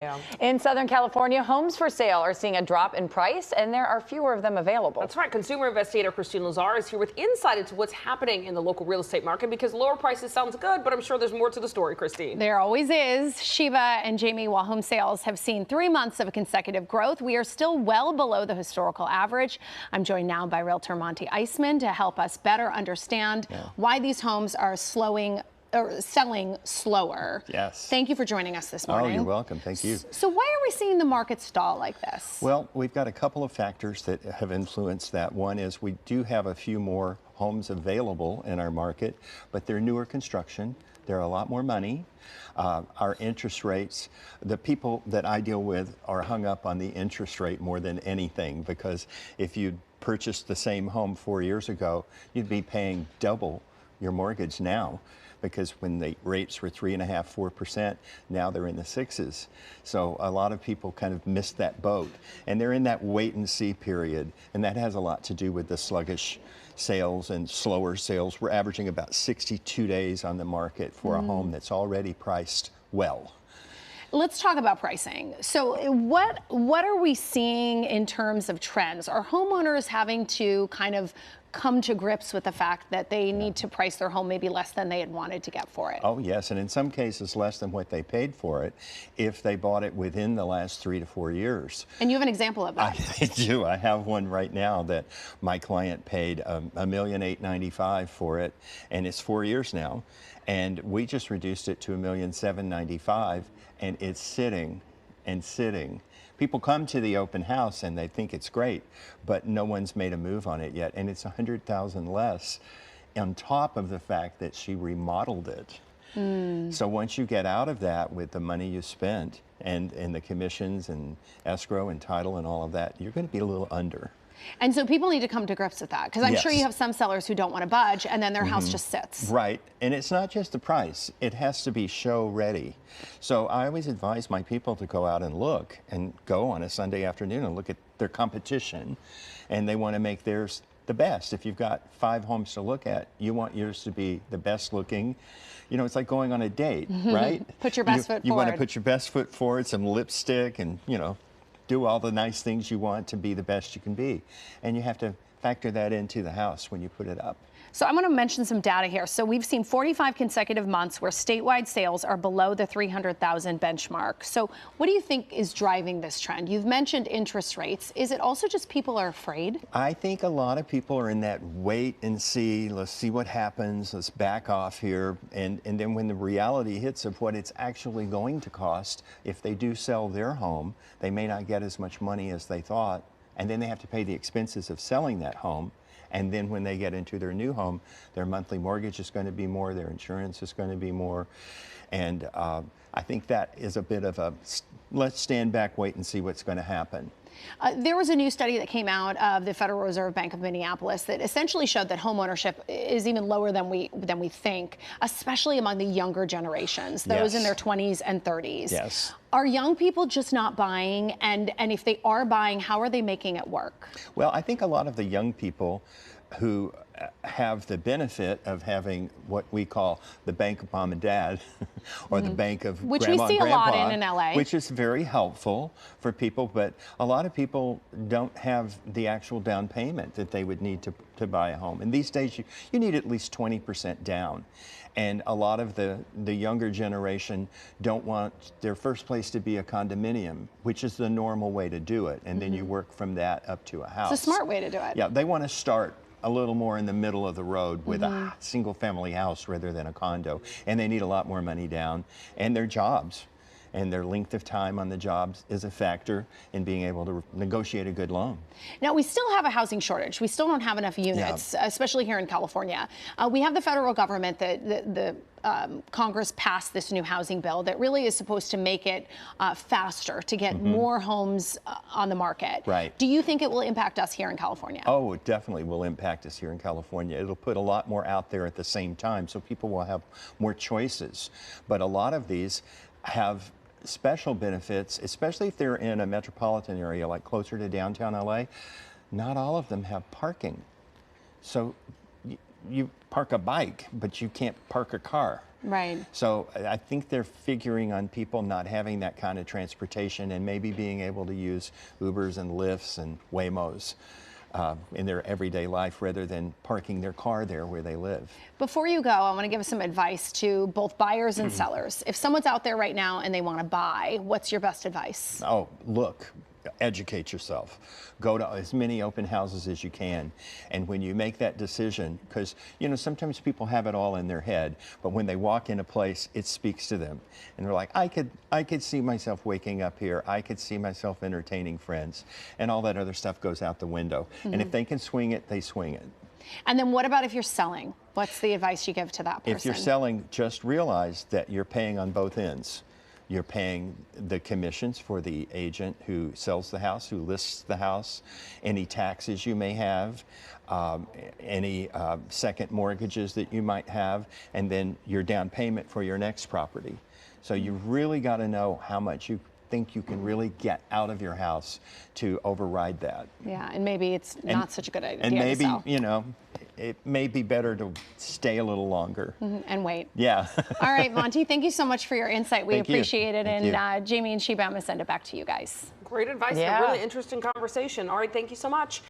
Yeah. In Southern California, homes for sale are seeing a drop in price, and there are fewer of them available. That's right. Consumer investigator Christine Lazar is here with insight into what's happening in the local real estate market, because lower prices sounds good, but I'm sure there's more to the story, Christine. There always is. Shiva and Jamie, while home sales have seen 3 months of consecutive growth, we are still well below the historical average. I'm joined now by Realtor Monty Iceman to help us better understand why these homes are selling slower. Yes. Thank you for joining us this morning. Oh, you're welcome. Thank you. So why are we seeing the market stall like this? Well, we've got a couple of factors that have influenced that. One is we do have a few more homes available in our market, but they're newer construction. They're a lot more money. Our interest rates, the people that I deal with are hung up on the interest rate more than anything, because if you purchased the same home 4 years ago, you'd be paying double your mortgage now, because when the rates were 3.5%, 4%, now they're in the sixes. So a lot of people kind of missed that boat, and they're in that wait and see period, and that has a lot to do with the sluggish sales and slower sales. We're averaging about 62 days on the market for a home that's already priced well. Let's talk about pricing. So what are we seeing in terms of trends? Are homeowners having to kind of come to grips with the fact that they need to price their home maybe less than they had wanted to get for it? Oh, yes, and in some cases less than what they paid for it if they bought it within the last 3 to 4 years. And you have an example of that. I do. I have one right now that my client paid $1,895,000 for it, and it's 4 years now, and we just reduced it to $1,795,000, and it's sitting and sitting. People come to the open house and they think it's great, but no one's made a move on it yet, and it's $100,000 less on top of the fact that she remodeled it. So once you get out of that with the money you spent and the commissions and escrow and title and all of that, you're going to be a little under. And so people need to come to grips with that, because I'm sure you have some sellers who don't want to budge, and then their house just sits. Right, and it's not just the price, it has to be show ready. So I always advise my people to go out and look, and go on a Sunday afternoon and look at their competition, and they want to make theirs the best. If you've got 5 homes to look at, you want yours to be the best looking. You know, it's like going on a date, right? Put your best foot forward. You want to put your best foot forward, some lipstick, and, you know, do all the nice things you want to be the best you can be. And you have to factor that into the house when you put it up. So I'm going to mention some data here. So we've seen 45 consecutive months where statewide sales are below the 300,000 benchmark. So what do you think is driving this trend? You've mentioned interest rates. Is it also just people are afraid? I think a lot of people are in that wait and see, let's see what happens, let's back off here. And then when the reality hits of what it's actually going to cost, if they do sell their home, they may not get as much money as they thought. And then they have to pay the expenses of selling that home. And then when they get into their new home, their monthly mortgage is going to be more, their insurance is going to be more. And I think that is a bit of a, let's stand back, wait and see what's going to happen. There was a new study that came out of the Federal Reserve Bank of Minneapolis that essentially showed that home ownership is even lower than we think, especially among the younger generations, those in their 20s and 30s. Yes. Are young people just not buying? And if they are buying, how are they making it work? Well, I think a lot of the young people who have the benefit of having what we call the bank of mom and dad or the bank of which grandma we see and grandpa, a lot in LA, which is very helpful for people, but a lot of people don't have the actual down payment that they would need to buy a home. And these days you need at least 20% down. And a lot of the younger generation don't want their first place to be a condominium, which is the normal way to do it. And then you work from that up to a house. It's a smart way to do it. Yeah, they want to start a little more in the middle of the road with a single family house rather than a condo. And they need a lot more money down, and their jobs and their length of time on the jobs is a factor in being able to negotiate a good loan. Now, we still have a housing shortage. We still don't have enough units, especially here in California. We have the federal government, the Congress passed this new housing bill that really is supposed to make it faster to get more homes on the market. Right. Do you think it will impact us here in California? Oh, it definitely will impact us here in California. It'll put a lot more out there at the same time, so people will have more choices. But a lot of these have special benefits, especially if they're in a metropolitan area like closer to downtown LA. Not all of them have parking. So you park a bike, but you can't park a car. Right. So I think they're figuring on people not having that kind of transportation and maybe being able to use Ubers and Lyfts and Waymos in their everyday life rather than parking their car there where they live. Before you go, I want to give some advice to both buyers and sellers. If someone's out there right now and they want to buy, what's your best advice? Oh, look, educate yourself. Go to as many open houses as you can. And when you make that decision, because, you know, sometimes people have it all in their head, but when they walk in a place, it speaks to them. And they're like, I could see myself waking up here. I could see myself entertaining friends. And all that other stuff goes out the window. And if they can swing it, they swing it. And then what about if you're selling? What's the advice you give to that person? If you're selling, just realize that you're paying on both ends. You're paying the commissions for the agent who sells the house, who lists the house, any taxes you may have, any second mortgages that you might have, and then your down payment for your next property. So you really got to know how much you think you can really get out of your house to override that. Yeah, and maybe it's not such a good idea and maybe, to sell. you know, it may be better to stay a little longer. And wait. Yeah. All right, Monty, thank you so much for your insight. We Thank you. appreciate it. Thank And Jamie and Sheba, I'm going to send it back to you guys. Great advice and Yeah. a really interesting conversation. All right, thank you so much.